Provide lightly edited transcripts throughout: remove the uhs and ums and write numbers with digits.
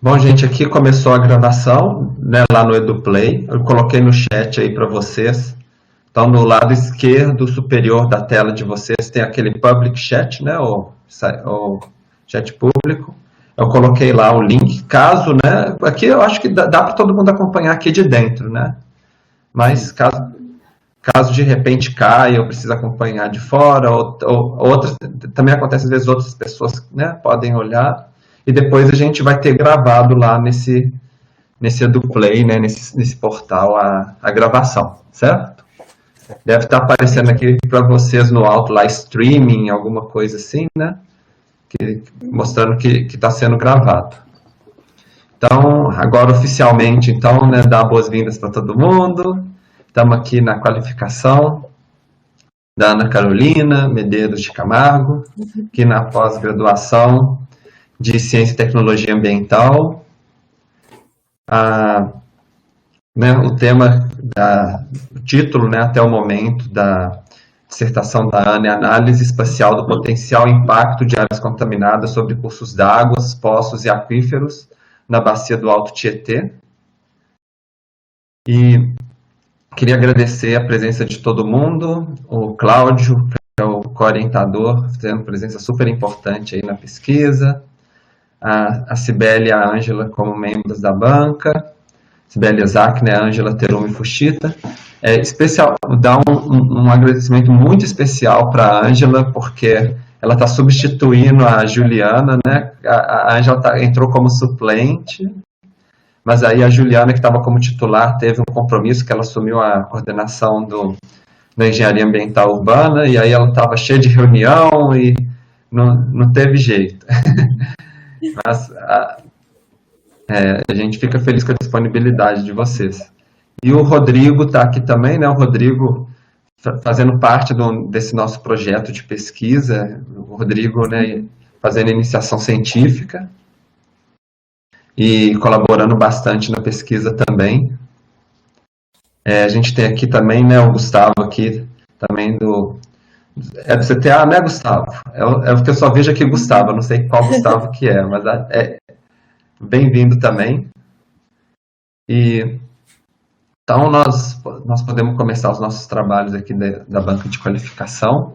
Bom, gente, aqui começou a gravação, né, lá no EduPlay. Eu coloquei no chat aí para vocês. Então, no lado esquerdo superior da tela de vocês tem aquele public chat, né, o chat público. Eu coloquei lá o link, caso, né, aqui eu acho que dá para todo mundo acompanhar aqui de dentro, né? Mas caso de repente caia, eu preciso acompanhar de fora, ou outras, também acontece às vezes outras pessoas, né, podem olhar, e depois a gente vai ter gravado lá nesse EduPlay, né, nesse portal, a gravação, certo? Deve estar aparecendo aqui para vocês no alto lá, streaming, alguma coisa assim, né, mostrando que está sendo gravado. Então, agora oficialmente, então, né, dar boas-vindas para todo mundo. Estamos aqui na qualificação da Ana Carolina Medeiros de Camargo, aqui na pós-graduação de Ciência e Tecnologia Ambiental. Né, o título, né, até o momento da dissertação da Ana é Análise Espacial do Potencial Impacto de Áreas Contaminadas sobre cursos d'água, poços e aquíferos na bacia do Alto Tietê. E queria agradecer a presença de todo mundo, o Cláudio, que é o co-orientador, fazendo presença super importante aí na pesquisa, a Cibele e a Ângela como membros da banca, Cibele Isaac, né, a Ângela Terumi Fushita. Dar um agradecimento muito especial para a Ângela, porque ela está substituindo a Juliana, né? A Ângela entrou como suplente, mas aí a Juliana, que estava como titular, teve um compromisso, que ela assumiu a coordenação da engenharia ambiental urbana, e aí ela estava cheia de reunião e não teve jeito. Mas a gente fica feliz com a disponibilidade de vocês. E o Rodrigo está aqui também, né? O Rodrigo fazendo parte desse nosso projeto de pesquisa, o Rodrigo, né, fazendo iniciação científica e colaborando bastante na pesquisa também. A gente tem aqui também, né, o Gustavo aqui, também do CTA, né, Gustavo? É o que eu só vejo aqui, Gustavo, eu não sei qual Gustavo que é, mas bem-vindo também. E então nós podemos começar os nossos trabalhos aqui da banca de qualificação.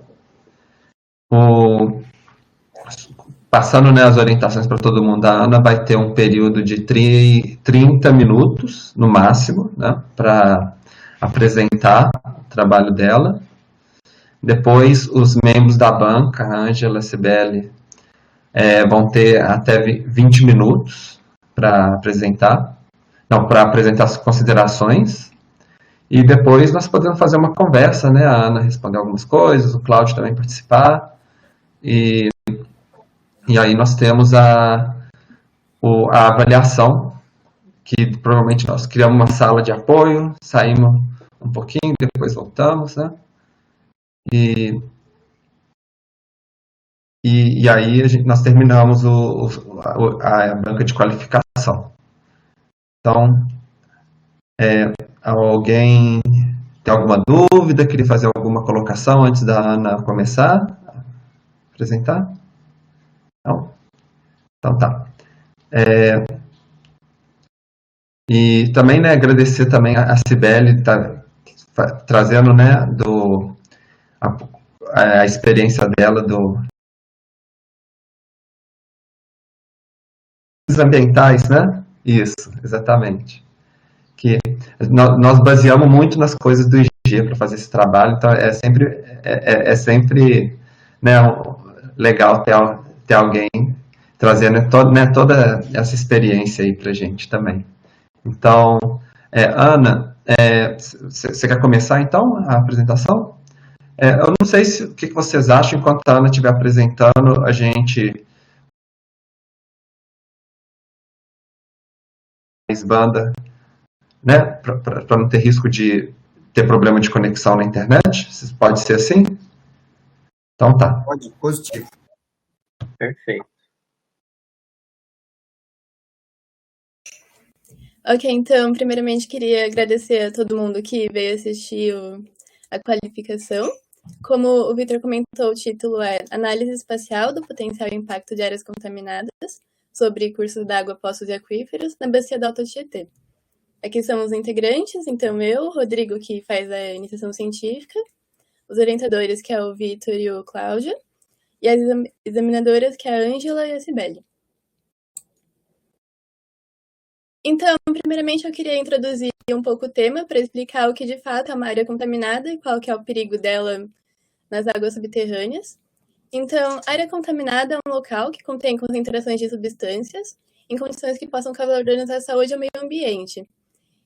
Passando, né, as orientações para todo mundo, a Ana vai ter um período de 30 minutos, no máximo, né, para apresentar o trabalho dela. Depois, os membros da banca, a Ângela e a Cibele, vão ter até 20 minutos para apresentar as considerações. E depois nós podemos fazer uma conversa, né, a Ana responder algumas coisas, o Cláudio também participar. E aí nós temos a avaliação, que provavelmente nós criamos uma sala de apoio, saímos um pouquinho, depois voltamos, né? E aí nós terminamos a banca de qualificação. Então, alguém tem alguma dúvida? Queria fazer alguma colocação antes da Ana começar a apresentar? Não? Então tá. E também, né, agradecer também a Cibele, trazendo, né, a experiência dela ambientais, né? Isso, exatamente. Que nós baseamos muito nas coisas do IG para fazer esse trabalho, então sempre né, legal ter alguém trazendo toda essa experiência aí para a gente também. Então, Ana, você quer começar então a apresentação? Eu não sei o que vocês acham, enquanto a Ana estiver apresentando, a gente banda, né, para não ter risco de ter problema de conexão na internet. Pode ser assim? Então tá. Pode, positivo. Perfeito. Ok, então, primeiramente queria agradecer a todo mundo que veio assistir a qualificação. Como o Vitor comentou, o título é Análise Espacial do Potencial Impacto de Áreas Contaminadas sobre cursos d'água, poços e aquíferos na Bacia do Alto Tietê. Aqui são os integrantes, então eu, Rodrigo, que faz a iniciação científica, os orientadores, que é o Vitor e o Cláudio, e as examinadoras, que é a Ângela e a Cibele. Então, primeiramente, eu queria introduzir um pouco o tema para explicar o que de fato é uma área contaminada e qual que é o perigo dela nas águas subterrâneas. Então, a área contaminada é um local que contém concentrações de substâncias em condições que possam causar danos à saúde e ao meio ambiente.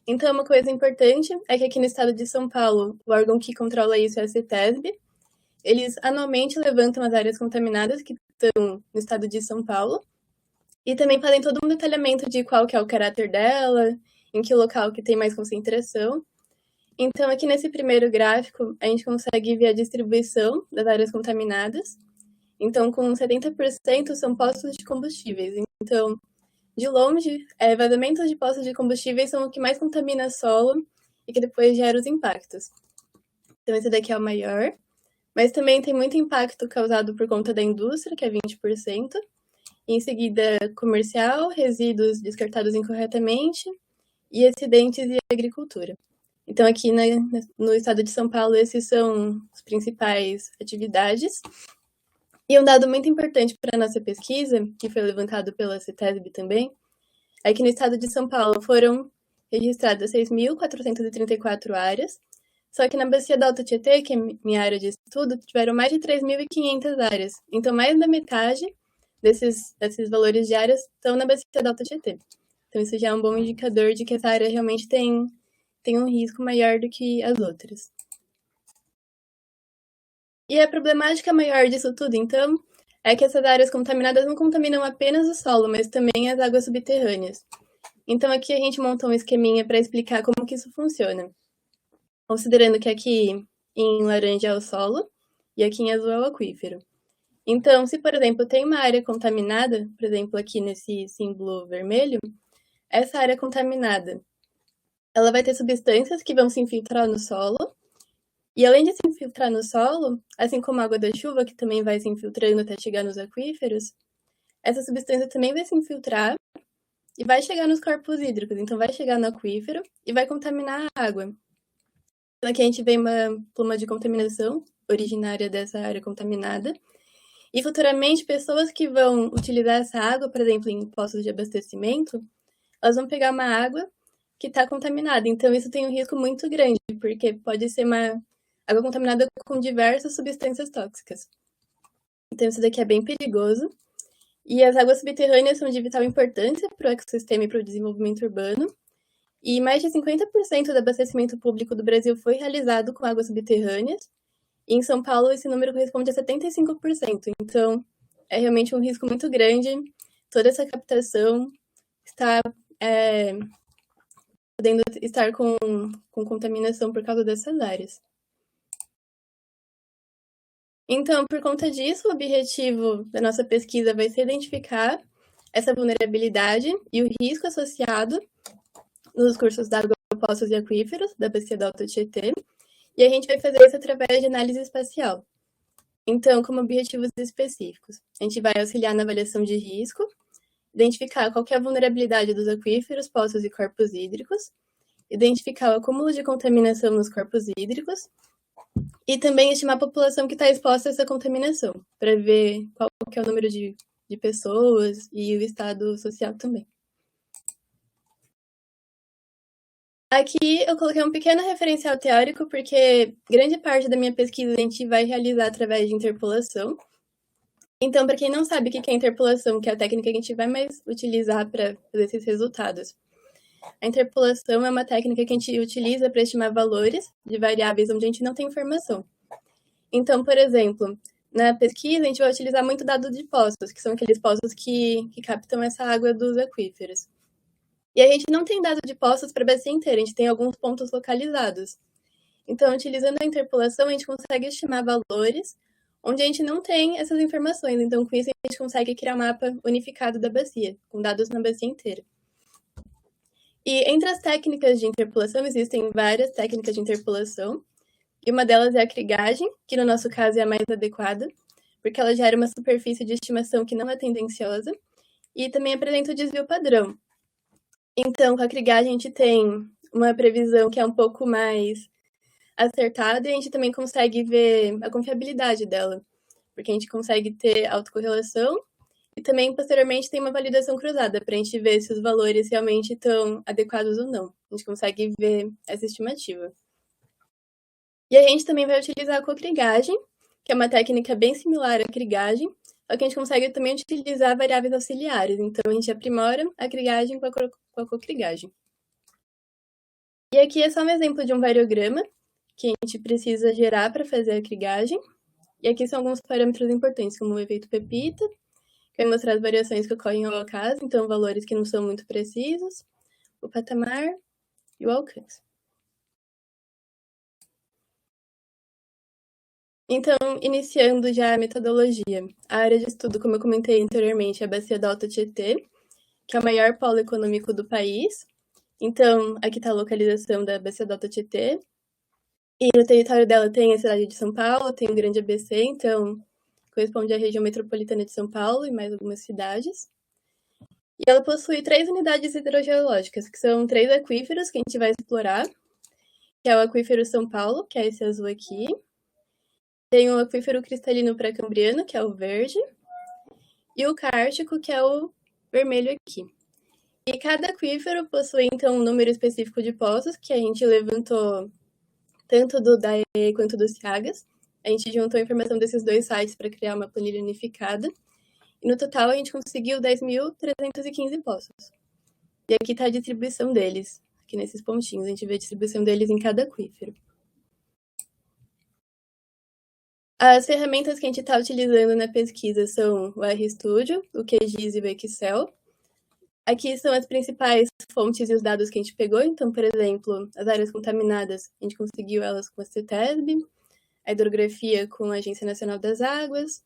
Então, uma coisa importante é que aqui no estado de São Paulo, o órgão que controla isso é a CETESB. Eles anualmente levantam as áreas contaminadas que estão no estado de São Paulo e também fazem todo um detalhamento de qual que é o caráter dela, em que local que tem mais concentração. Então, aqui nesse primeiro gráfico, a gente consegue ver a distribuição das áreas contaminadas. Então, com 70% são postos de combustíveis. Então, de longe, vazamentos de postos de combustíveis são o que mais contamina solo e que depois gera os impactos. Então, esse daqui é o maior. Mas também tem muito impacto causado por conta da indústria, que é 20%. Em seguida, comercial, resíduos descartados incorretamente e acidentes e agricultura. Então, aqui no estado de São Paulo, esses são as principais atividades. E um dado muito importante para a nossa pesquisa, que foi levantado pela CETESB também, é que no estado de São Paulo foram registradas 6.434 áreas, só que na Bacia do Alto Tietê, que é minha área de estudo, tiveram mais de 3.500 áreas. Então, mais da metade desses valores de áreas estão na Bacia do Alto Tietê. Então, isso já é um bom indicador de que essa área realmente tem um risco maior do que as outras. E a problemática maior disso tudo, então, é que essas áreas contaminadas não contaminam apenas o solo, mas também as águas subterrâneas. Então, aqui a gente montou um esqueminha para explicar como que isso funciona. Considerando que aqui em laranja é o solo e aqui em azul é o aquífero. Então, se, por exemplo, tem uma área contaminada, por exemplo, aqui nesse símbolo vermelho, essa área contaminada, ela vai ter substâncias que vão se infiltrar no solo, e além de se infiltrar no solo, assim como a água da chuva, que também vai se infiltrando até chegar nos aquíferos, essa substância também vai se infiltrar e vai chegar nos corpos hídricos, então vai chegar no aquífero e vai contaminar a água. Aqui a gente vê uma pluma de contaminação originária dessa área contaminada. E futuramente, pessoas que vão utilizar essa água, por exemplo, em postos de abastecimento, elas vão pegar uma água que está contaminada. Então, isso tem um risco muito grande, porque pode ser uma água contaminada com diversas substâncias tóxicas. Então, isso daqui é bem perigoso. E as águas subterrâneas são de vital importância para o ecossistema e para o desenvolvimento urbano. E mais de 50% do abastecimento público do Brasil foi realizado com águas subterrâneas. E em São Paulo, esse número corresponde a 75%. Então, é realmente um risco muito grande. Toda essa captação está podendo estar com contaminação por causa dessas áreas. Então, por conta disso, o objetivo da nossa pesquisa vai ser identificar essa vulnerabilidade e o risco associado nos cursos d'água, poços e aquíferos da Bacia do Alto Tietê, e a gente vai fazer isso através de análise espacial. Então, como objetivos específicos, a gente vai auxiliar na avaliação de risco, identificar qual é a vulnerabilidade dos aquíferos, poços e corpos hídricos, identificar o acúmulo de contaminação nos corpos hídricos e também estimar a população que está exposta a essa contaminação, para ver qual que é o número de pessoas e o estado social também. Aqui eu coloquei um pequeno referencial teórico, porque grande parte da minha pesquisa a gente vai realizar através de interpolação. Então, para quem não sabe o que é interpolação, que é a técnica que a gente vai mais utilizar para fazer esses resultados. A interpolação é uma técnica que a gente utiliza para estimar valores de variáveis onde a gente não tem informação. Então, por exemplo, na pesquisa a gente vai utilizar muito dado de poços, que são aqueles poços que captam essa água dos aquíferos. E a gente não tem dado de poços para a bacia inteira, a gente tem alguns pontos localizados. Então, utilizando a interpolação, a gente consegue estimar valores onde a gente não tem essas informações. Então, com isso, a gente consegue criar um mapa unificado da bacia, com dados na bacia inteira. E entre as técnicas de interpolação, existem várias técnicas de interpolação, e uma delas é a krigagem, que no nosso caso é a mais adequada, porque ela gera uma superfície de estimação que não é tendenciosa, e também apresenta o desvio padrão. Então, com a crigagem, a gente tem uma previsão que é um pouco mais acertada e a gente também consegue ver a confiabilidade dela, porque a gente consegue ter autocorrelação e também, posteriormente, tem uma validação cruzada para a gente ver se os valores realmente estão adequados ou não. A gente consegue ver essa estimativa. E a gente também vai utilizar a cocrigagem, que é uma técnica bem similar à crigagem, só que a gente consegue também utilizar variáveis auxiliares. Então, a gente aprimora a crigagem com a cocrigagem. E aqui é só um exemplo de um variograma que a gente precisa gerar para fazer a crigagem. E aqui são alguns parâmetros importantes, como o efeito pepita, que vai mostrar as variações que ocorrem ao acaso, então valores que não são muito precisos, o patamar e o alcance. Então, iniciando já a metodologia. A área de estudo, como eu comentei anteriormente, é a Bacia do Alto Tietê, que é o maior polo econômico do país. Então, aqui está a localização da Bacia do Alto Tietê. E no território dela tem a cidade de São Paulo, tem o Grande ABC, então corresponde à região metropolitana de São Paulo e mais algumas cidades. E ela possui 3 unidades hidrogeológicas, que são 3 aquíferos que a gente vai explorar, que é o aquífero São Paulo, que é esse azul aqui. Tem o aquífero cristalino pré-cambriano, que é o verde, e o cárstico, que é o vermelho aqui. E cada aquífero possui, então, um número específico de poços, que a gente levantou tanto do DAE quanto do Ciagas. A gente juntou a informação desses 2 sites para criar uma planilha unificada. E no total a gente conseguiu 10.315 poços. E aqui está a distribuição deles, aqui nesses pontinhos. A gente vê a distribuição deles em cada aquífero. As ferramentas que a gente está utilizando na pesquisa são o RStudio, o QGIS e o Excel. Aqui são as principais fontes e os dados que a gente pegou. Então, por exemplo, as áreas contaminadas, a gente conseguiu elas com a CETESB, a hidrografia com a Agência Nacional das Águas,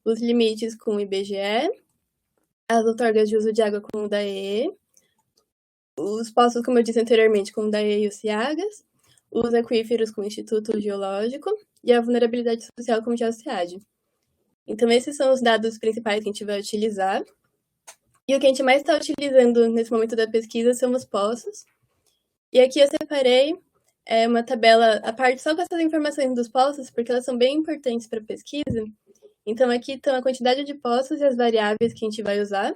os limites com o IBGE, as outorgas de uso de água com o DAE, os poços, como eu disse anteriormente, com o DAE e o Ciagas, os aquíferos com o Instituto Geológico e a vulnerabilidade social com o GeoCiad. Então, esses são os dados principais que a gente vai utilizar. E o que a gente mais está utilizando nesse momento da pesquisa são os poços. E aqui eu separei uma tabela, a parte só com essas informações dos poços, porque elas são bem importantes para a pesquisa. Então, aqui estão a quantidade de poços e as variáveis que a gente vai usar.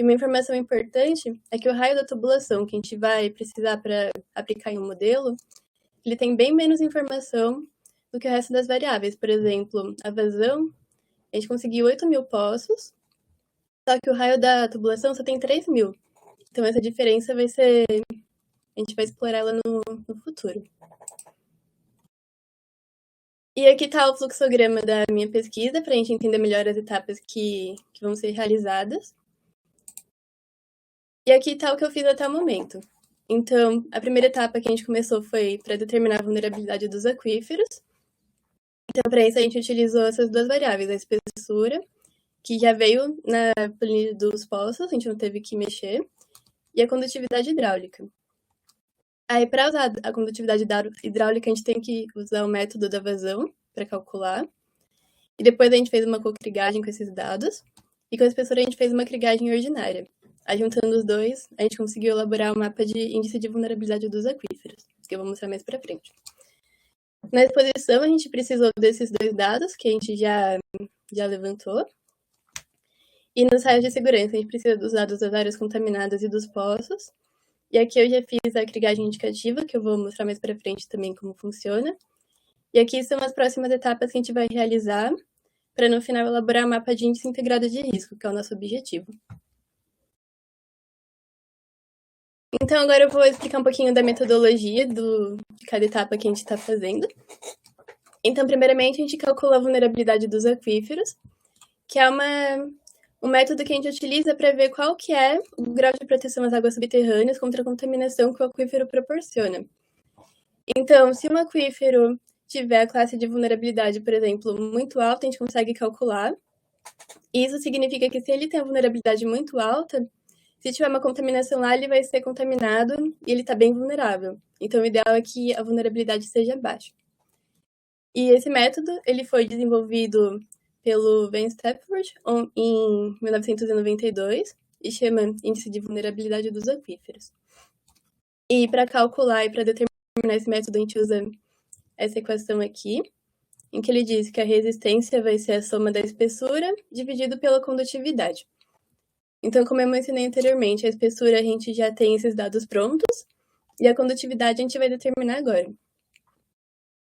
E uma informação importante é que o raio da tubulação que a gente vai precisar para aplicar em um modelo, ele tem bem menos informação do que o resto das variáveis. Por exemplo, a vazão, a gente conseguiu 8.000 poços, só que o raio da tubulação só tem 3.000. Então, essa diferença vai ser... A gente vai explorar ela no futuro. E aqui está o fluxograma da minha pesquisa, para a gente entender melhor as etapas que vão ser realizadas. E aqui está o que eu fiz até o momento. Então, a primeira etapa que a gente começou foi para determinar a vulnerabilidade dos aquíferos. Então, para isso, a gente utilizou essas 2 variáveis, a espessura, que já veio na planilha dos poços, a gente não teve que mexer, e a condutividade hidráulica. Aí, para usar a condutividade hidráulica, a gente tem que usar o método da vazão para calcular. E depois a gente fez uma cocrigagem com esses dados. E com a espessura a gente fez uma crigagem ordinária. Aí, juntando os 2, a gente conseguiu elaborar um mapa de índice de vulnerabilidade dos aquíferos, que eu vou mostrar mais para frente. Na exposição, a gente precisou desses 2 dados, que a gente já levantou. E nos raios de segurança, a gente precisa dos dados das áreas contaminadas e dos poços. E aqui eu já fiz a crigagem indicativa, que eu vou mostrar mais para frente também como funciona. E aqui são as próximas etapas que a gente vai realizar, para no final elaborar um mapa de índice integrado de risco, que é o nosso objetivo. Então, agora eu vou explicar um pouquinho da metodologia de cada etapa que a gente está fazendo. Então, primeiramente, a gente calcula a vulnerabilidade dos aquíferos, que é um método que a gente utiliza para ver qual que é o grau de proteção às águas subterrâneas contra a contaminação que o aquífero proporciona. Então, se um aquífero tiver a classe de vulnerabilidade, por exemplo, muito alta, a gente consegue calcular. Isso significa que se ele tem a vulnerabilidade muito alta, se tiver uma contaminação lá, ele vai ser contaminado e ele está bem vulnerável. Então, o ideal é que a vulnerabilidade seja baixa. E esse método, ele foi desenvolvido pelo Ben Stafford em 1992 e chama Índice de Vulnerabilidade dos Aquíferos. E para calcular e para determinar esse método, a gente usa essa equação aqui, em que ele diz que a resistência vai ser a soma da espessura dividido pela condutividade. Então, como eu mencionei anteriormente, a espessura a gente já tem esses dados prontos, e a condutividade a gente vai determinar agora.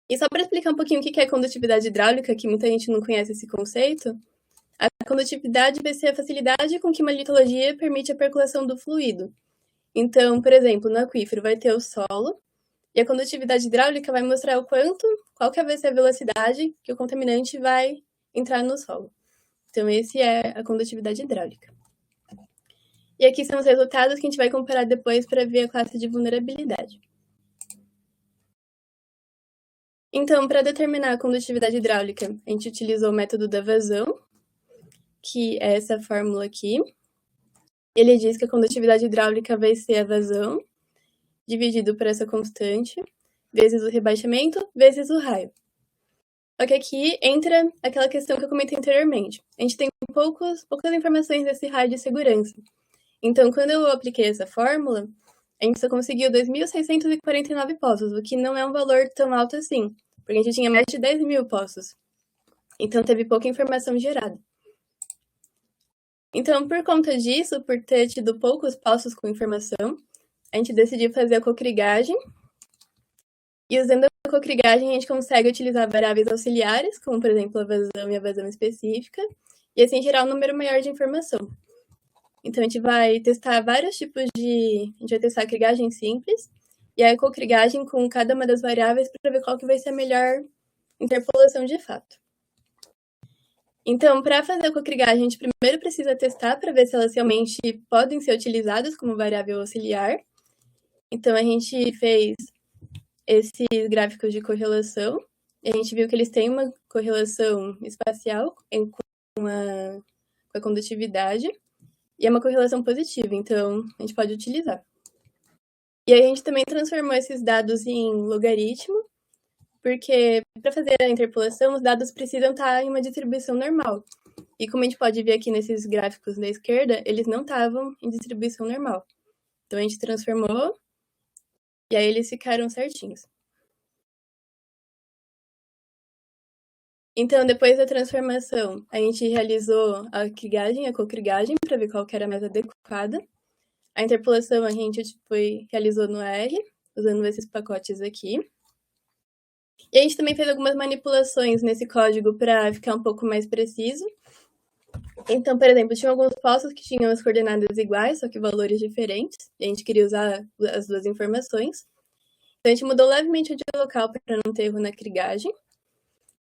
E só para explicar um pouquinho o que é condutividade hidráulica, que muita gente não conhece esse conceito, a condutividade vai ser a facilidade com que uma litologia permite a percolação do fluido. Então, por exemplo, no aquífero vai ter o solo, e a condutividade hidráulica vai mostrar qual que vai ser a velocidade que o contaminante vai entrar no solo. Então, esse é a condutividade hidráulica. E aqui são os resultados que a gente vai comparar depois para ver a classe de vulnerabilidade. Então, para determinar a condutividade hidráulica, a gente utilizou o método da vazão, que é essa fórmula aqui. Ele diz que a condutividade hidráulica vai ser a vazão, dividido por essa constante, vezes o rebaixamento, vezes o raio. Só que aqui entra aquela questão que eu comentei anteriormente. A gente tem poucas informações desse raio de segurança. Então, quando eu apliquei essa fórmula, a gente só conseguiu 2.649 poços, o que não é um valor tão alto assim, porque a gente tinha mais de 10.000 poços. Então, teve pouca informação gerada. Então, por conta disso, por ter tido poucos poços com informação, a gente decidiu fazer a cocrigagem. E usando a cocrigagem, a gente consegue utilizar variáveis auxiliares, como, por exemplo, a vazão e a vazão específica, e assim gerar um número maior de informação. Então, a gente vai testar vários tipos de... A gente vai testar a crigagem simples e a cocrigagem com cada uma das variáveis para ver qual que vai ser a melhor interpolação de fato. Então, para fazer a cocrigagem, a gente primeiro precisa testar para ver se elas realmente podem ser utilizadas como variável auxiliar. Então, a gente fez esses gráficos de correlação e a gente viu que eles têm uma correlação espacial com a condutividade. E é uma correlação positiva, então a gente pode utilizar. E aí a gente também transformou esses dados em logaritmo, porque para fazer a interpolação, os dados precisam estar em uma distribuição normal. E como a gente pode ver aqui nesses gráficos da esquerda, eles não estavam em distribuição normal. Então a gente transformou e aí eles ficaram certinhos. Então, depois da transformação, a gente realizou a crigagem, a cocrigagem, para ver qual que era a mais adequada. A interpolação a gente realizou no R, usando esses pacotes aqui. E a gente também fez algumas manipulações nesse código para ficar um pouco mais preciso. Então, por exemplo, tinha alguns poços que tinham as coordenadas iguais, só que valores diferentes. E a gente queria usar as duas informações. Então, a gente mudou levemente o de local para não ter erro na crigagem.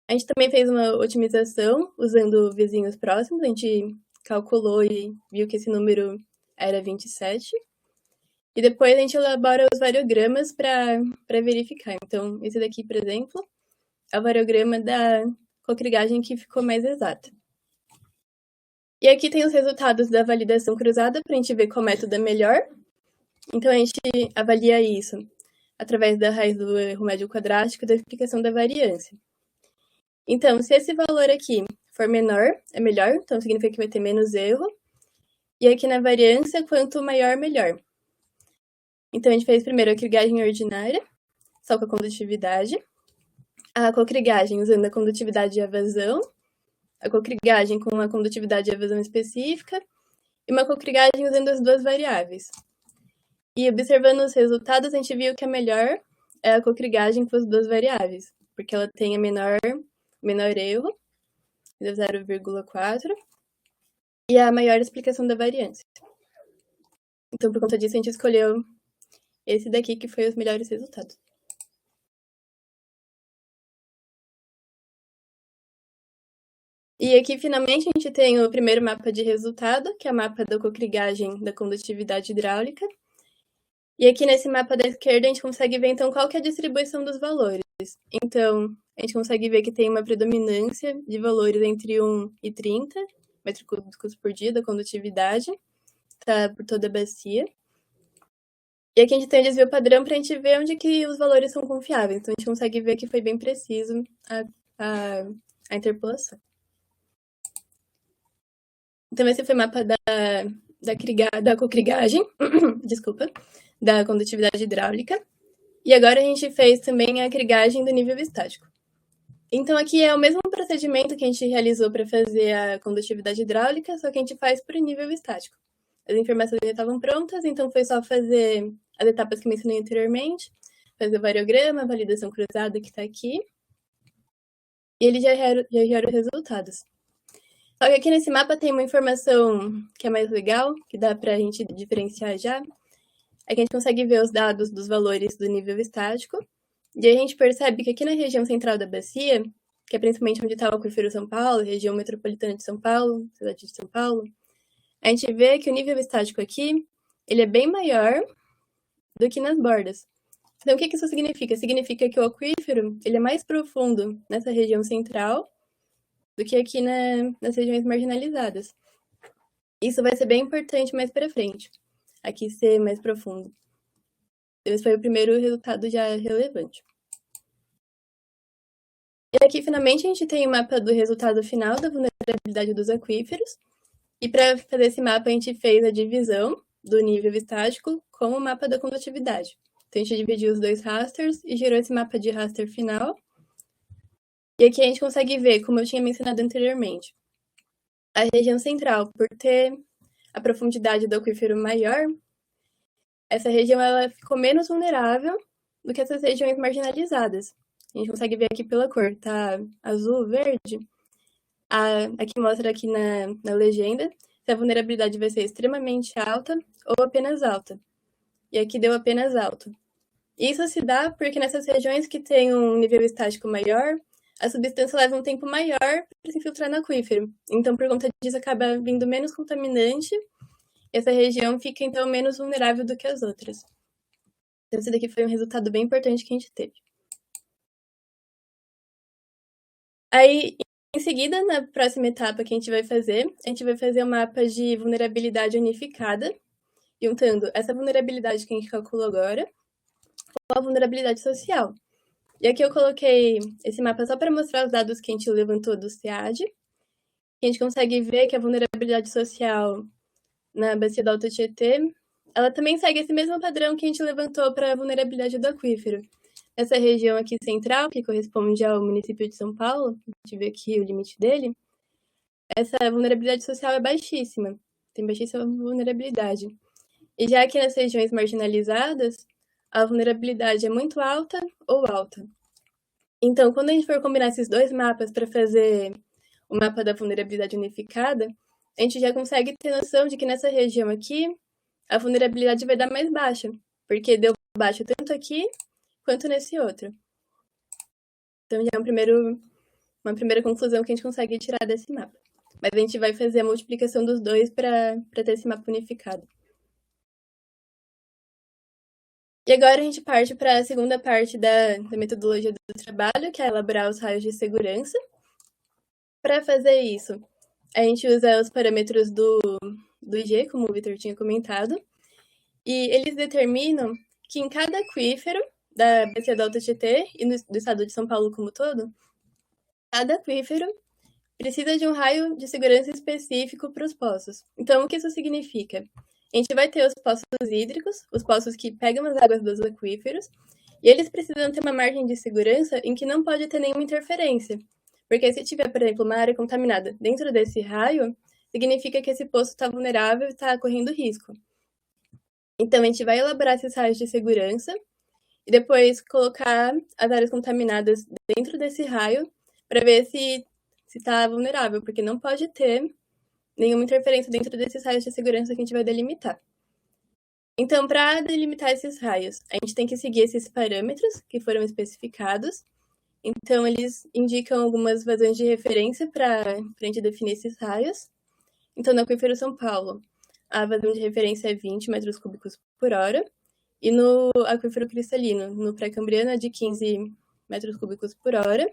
A gente também fez uma otimização usando vizinhos próximos. A gente calculou e viu que esse número era 27. E depois a gente elabora os variogramas para verificar. Então, esse daqui, por exemplo, é o variograma da cocrigagem que ficou mais exata. E aqui tem os resultados da validação cruzada para a gente ver qual método é melhor. Então, a gente avalia isso através da raiz do erro médio quadrático e da explicação da variância. Então, se esse valor aqui for menor, é melhor, então significa que vai ter menos erro. E aqui na variância, quanto maior, melhor. Então, a gente fez primeiro a crigagem ordinária, só com a condutividade. A cocrigagem usando a condutividade e a vazão. A cocrigagem com a condutividade e a vazão específica. E uma cocrigagem usando as duas variáveis. E observando os resultados, a gente viu que a melhor é a cocrigagem com as duas variáveis, porque ela tem a menor erro, 0,4, e a maior explicação da variância. Então, por conta disso, a gente escolheu esse daqui, que foi os melhores resultados. E aqui, finalmente, a gente tem o primeiro mapa de resultado, que é o mapa da cocrigagem da condutividade hidráulica. E aqui nesse mapa da esquerda, a gente consegue ver, então, qual que é a distribuição dos valores. Então, a gente consegue ver que tem uma predominância de valores entre 1 e 30 metros cúbicos por dia da condutividade, tá por toda a bacia. E aqui a gente tem o desvio padrão para a gente ver onde que os valores são confiáveis. Então, a gente consegue ver que foi bem preciso a interpolação. Então, esse foi o mapa da cocrigagem, desculpa, da condutividade hidráulica. E agora a gente fez também a crigagem do nível estático. Então, aqui é o mesmo procedimento que a gente realizou para fazer a condutividade hidráulica, só que a gente faz para o nível estático. As informações já estavam prontas, então foi só fazer as etapas que mencionei anteriormente, fazer o variograma, a validação cruzada que está aqui, e ele já gera os resultados. Só que aqui nesse mapa tem uma informação que é mais legal, que dá para a gente diferenciar já, é que a gente consegue ver os dados dos valores do nível estático, e a gente percebe que aqui na região central da bacia, que é principalmente onde está o aquífero São Paulo, região metropolitana de São Paulo, cidade de São Paulo, a gente vê que o nível estático aqui, ele é bem maior do que nas bordas. Então, o que isso significa? Significa que o aquífero, ele é mais profundo nessa região central do que aqui nas regiões marginalizadas. Isso vai ser bem importante mais para frente, aqui ser mais profundo. Esse foi o primeiro resultado já relevante. E aqui, finalmente, a gente tem o mapa do resultado final da vulnerabilidade dos aquíferos. E para fazer esse mapa, a gente fez a divisão do nível estático com o mapa da condutividade. Então, a gente dividiu os dois rasters e gerou esse mapa de raster final. E aqui a gente consegue ver, como eu tinha mencionado anteriormente, a região central, por ter a profundidade do aquífero maior, essa região ela ficou menos vulnerável do que essas regiões marginalizadas. A gente consegue ver aqui pela cor, tá azul, verde. Aqui mostra aqui na legenda se a vulnerabilidade vai ser extremamente alta ou apenas alta. E aqui deu apenas alto. Isso se dá porque nessas regiões que tem um nível estático maior, a substância leva um tempo maior para se infiltrar no aquífero. Então, por conta disso, acaba vindo menos contaminante. Essa região fica, então, menos vulnerável do que as outras. Então, esse daqui foi um resultado bem importante que a gente teve. Aí, em seguida, na próxima etapa que a gente vai fazer o mapa de vulnerabilidade unificada, juntando essa vulnerabilidade que a gente calculou agora com a vulnerabilidade social. E aqui eu coloquei esse mapa só para mostrar os dados que a gente levantou do SEAD. A gente consegue ver que a vulnerabilidade social na bacia do Alto Tietê, ela também segue esse mesmo padrão que a gente levantou para a vulnerabilidade do aquífero. Essa região aqui central, que corresponde ao município de São Paulo, a gente vê aqui o limite dele, essa vulnerabilidade social é baixíssima, tem baixíssima vulnerabilidade. E já aqui nas regiões marginalizadas, a vulnerabilidade é muito alta ou alta. Então, quando a gente for combinar esses dois mapas para fazer o mapa da vulnerabilidade unificada, a gente já consegue ter noção de que nessa região aqui, a vulnerabilidade vai dar mais baixa, porque deu baixo tanto aqui quanto nesse outro. Então, já é uma primeira conclusão que a gente consegue tirar desse mapa. Mas a gente vai fazer a multiplicação dos dois para ter esse mapa unificado. E agora a gente parte para a segunda parte da metodologia do trabalho, que é elaborar os raios de segurança. Para fazer isso, a gente usa os parâmetros do IG, como o Vitor tinha comentado, e eles determinam que em cada aquífero da bacia do Alto Tietê e do estado de São Paulo como todo, cada aquífero precisa de um raio de segurança específico para os poços. Então, o que isso significa? A gente vai ter os poços hídricos, os poços que pegam as águas dos aquíferos, e eles precisam ter uma margem de segurança em que não pode ter nenhuma interferência. Porque se tiver, por exemplo, uma área contaminada dentro desse raio, significa que esse poço está vulnerável e está correndo risco. Então, a gente vai elaborar esses raios de segurança e depois colocar as áreas contaminadas dentro desse raio para ver se está vulnerável, porque não pode ter nenhuma interferência dentro desses raios de segurança que a gente vai delimitar. Então, para delimitar esses raios, a gente tem que seguir esses parâmetros que foram especificados. Então, eles indicam algumas vazões de referência para a gente definir esses raios. Então, no aquífero São Paulo, a vazão de referência é 20 metros cúbicos por hora. E no aquífero cristalino, no pré-cambriano, é de 15 metros cúbicos por hora.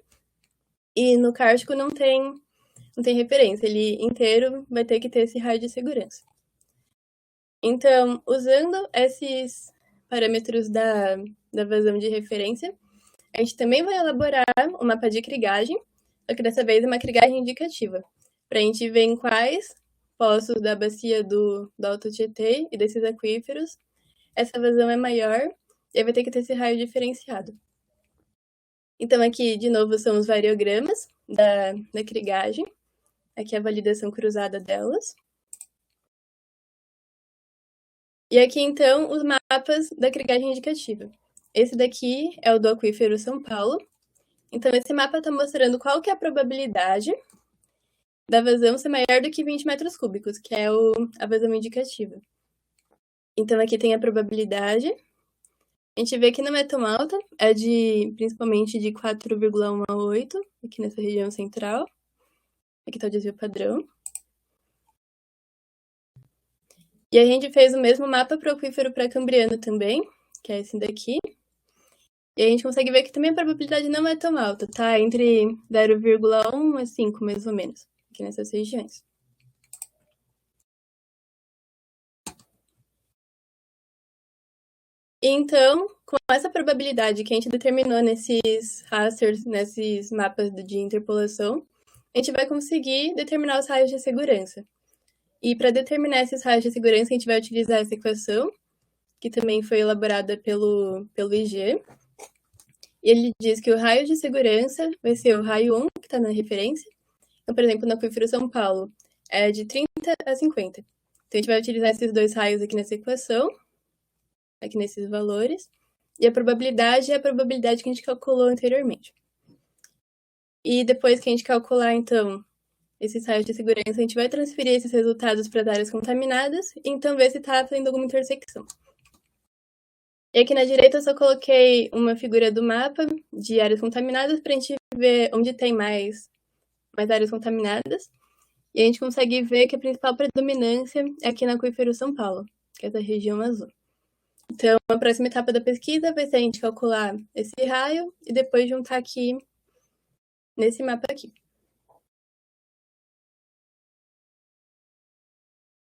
E no kárstico não tem referência, ele inteiro vai ter que ter esse raio de segurança. Então, usando esses parâmetros da vazão de referência, a gente também vai elaborar um mapa de krigagem, só que dessa vez é uma krigagem indicativa, para a gente ver em quais poços da bacia do Alto Tietê e desses aquíferos, essa vazão é maior e aí vai ter que ter esse raio diferenciado. Então, aqui, de novo, são os variogramas da crigagem. Aqui é a validação cruzada delas. E aqui, então, os mapas da crigagem indicativa. Esse daqui é o do aquífero São Paulo. Então, esse mapa está mostrando qual que é a probabilidade da vazão ser maior do que 20 metros cúbicos, que é a vazão indicativa. Então, aqui tem a probabilidade. A gente vê que não é tão alta, é principalmente de 4,1 a 8, aqui nessa região central. Aqui está o desvio padrão. E a gente fez o mesmo mapa para o aquífero pré-cambriano também, que é esse daqui. E a gente consegue ver que também a probabilidade não é tão alta, tá? Entre 0,1 a 5, mais ou menos, aqui nessas regiões. Então, com essa probabilidade que a gente determinou nesses rasters, nesses mapas de interpolação, a gente vai conseguir determinar os raios de segurança. E para determinar esses raios de segurança, a gente vai utilizar essa equação, que também foi elaborada pelo IG. E ele diz que o raio de segurança vai ser o raio 1, que está na referência. Então, por exemplo, no aquífero São Paulo, é de 30 a 50. Então, a gente vai utilizar esses dois raios aqui nessa equação, aqui nesses valores, e a probabilidade é a probabilidade que a gente calculou anteriormente. E depois que a gente calcular, então, esses raios de segurança, a gente vai transferir esses resultados para as áreas contaminadas, e então ver se está tendo alguma intersecção. E aqui na direita eu só coloquei uma figura do mapa de áreas contaminadas para a gente ver onde tem mais áreas contaminadas. E a gente consegue ver que a principal predominância é aqui no aquífero São Paulo, que é essa região azul. Então, a próxima etapa da pesquisa vai ser a gente calcular esse raio e depois juntar aqui nesse mapa aqui.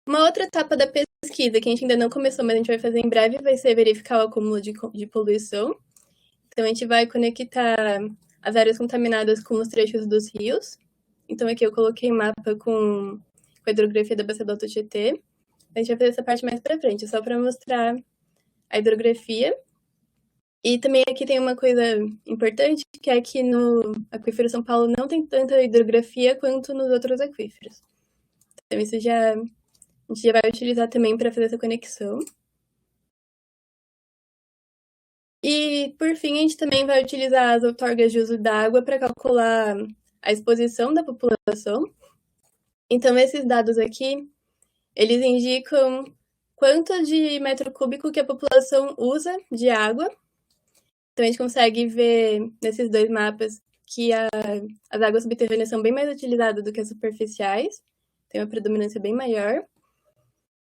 Uma outra etapa da pesquisa que a gente ainda não começou, mas a gente vai fazer em breve, vai ser verificar o acúmulo de poluição. Então, a gente vai conectar as áreas contaminadas com os trechos dos rios. Então, aqui eu coloquei mapa com a hidrografia da bacia do Alto Tietê. A gente vai fazer essa parte mais para frente, só para mostrar a hidrografia. E também aqui tem uma coisa importante, que é que no aquífero São Paulo não tem tanta hidrografia quanto nos outros aquíferos. Então, isso a gente já vai utilizar também para fazer essa conexão. E, por fim, a gente também vai utilizar as outorgas de uso d'água para calcular a exposição da população. Então, esses dados aqui, eles indicam quanto de metro cúbico que a população usa de água. Então, a gente consegue ver nesses dois mapas que as águas subterrâneas são bem mais utilizadas do que as superficiais. Tem uma predominância bem maior.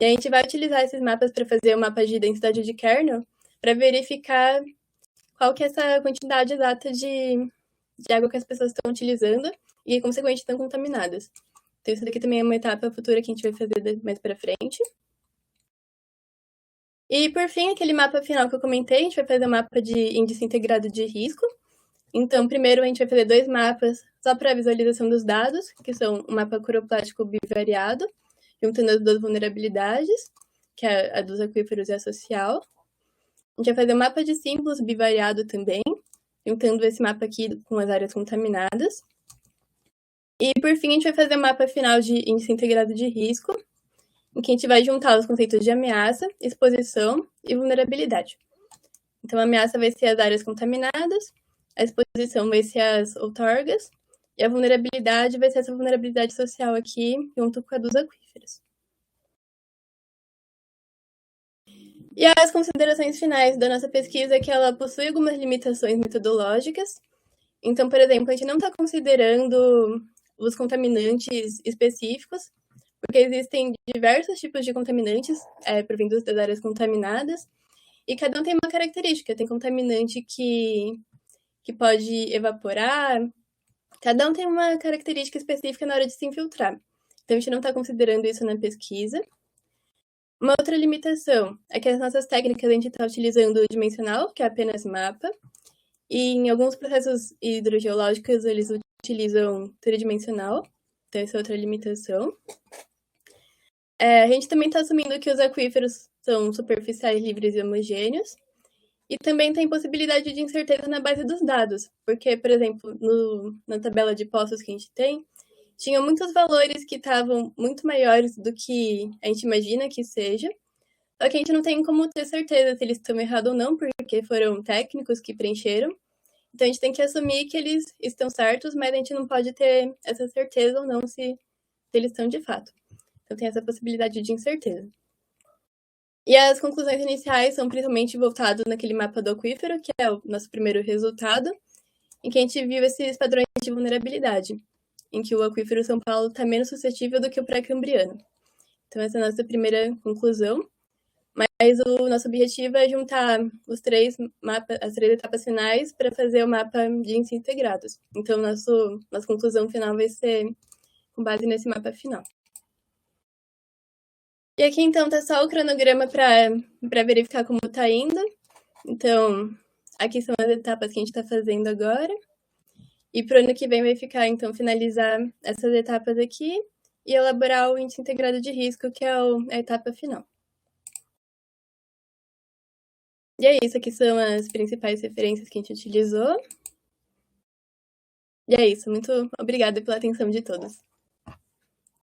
E a gente vai utilizar esses mapas para fazer o mapa de densidade de kernel para verificar qual que é essa quantidade exata de água que as pessoas estão utilizando e, consequentemente, estão contaminadas. Então, isso daqui também é uma etapa futura que a gente vai fazer mais para frente. E, por fim, aquele mapa final que eu comentei, a gente vai fazer um mapa de índice integrado de risco. Então, primeiro, a gente vai fazer dois mapas só para a visualização dos dados, que são o mapa coroplástico bivariado, juntando as duas vulnerabilidades, que é a dos aquíferos e a social. A gente vai fazer um mapa de símbolos bivariado também, juntando esse mapa aqui com as áreas contaminadas. E, por fim, a gente vai fazer um mapa final de índice integrado de risco, em que a gente vai juntar os conceitos de ameaça, exposição e vulnerabilidade. Então, a ameaça vai ser as áreas contaminadas, a exposição vai ser as outorgas, e a vulnerabilidade vai ser essa vulnerabilidade social aqui, junto com a dos aquíferos. E as considerações finais da nossa pesquisa é que ela possui algumas limitações metodológicas. Então, por exemplo, a gente não está considerando os contaminantes específicos, porque existem diversos tipos de contaminantes provindos das áreas contaminadas, e cada um tem uma característica. Tem contaminante que pode evaporar, cada um tem uma característica específica na hora de se infiltrar. Então, a gente não está considerando isso na pesquisa. Uma outra limitação é que as nossas técnicas a gente está utilizando o dimensional, que é apenas mapa, e em alguns processos hidrogeológicos eles utilizam tridimensional, então essa é outra limitação. A gente também está assumindo que os aquíferos são superficiais, livres e homogêneos. E também tem possibilidade de incerteza na base dos dados, porque, por exemplo, na tabela de poços que a gente tem, tinha muitos valores que estavam muito maiores do que a gente imagina que seja, só que a gente não tem como ter certeza se eles estão errados ou não, porque foram técnicos que preencheram. Então a gente tem que assumir que eles estão certos, mas a gente não pode ter essa certeza ou não se eles estão de fato. Então tem essa possibilidade de incerteza. E as conclusões iniciais são principalmente voltadas naquele mapa do aquífero, que é o nosso primeiro resultado, em que a gente viu esses padrões de vulnerabilidade, em que o aquífero São Paulo está menos suscetível do que o pré-cambriano. Então essa é a nossa primeira conclusão, mas o nosso objetivo é juntar as três etapas finais para fazer o mapa de índices integrados. Então nossa conclusão final vai ser com base nesse mapa final. E aqui, então, tá só o cronograma para verificar como tá indo. Então, aqui são as etapas que a gente está fazendo agora. E pro ano que vem vai ficar, então, finalizar essas etapas aqui e elaborar o índice integrado de risco, que é a etapa final. E é isso, aqui são as principais referências que a gente utilizou. E é isso, muito obrigada pela atenção de todos.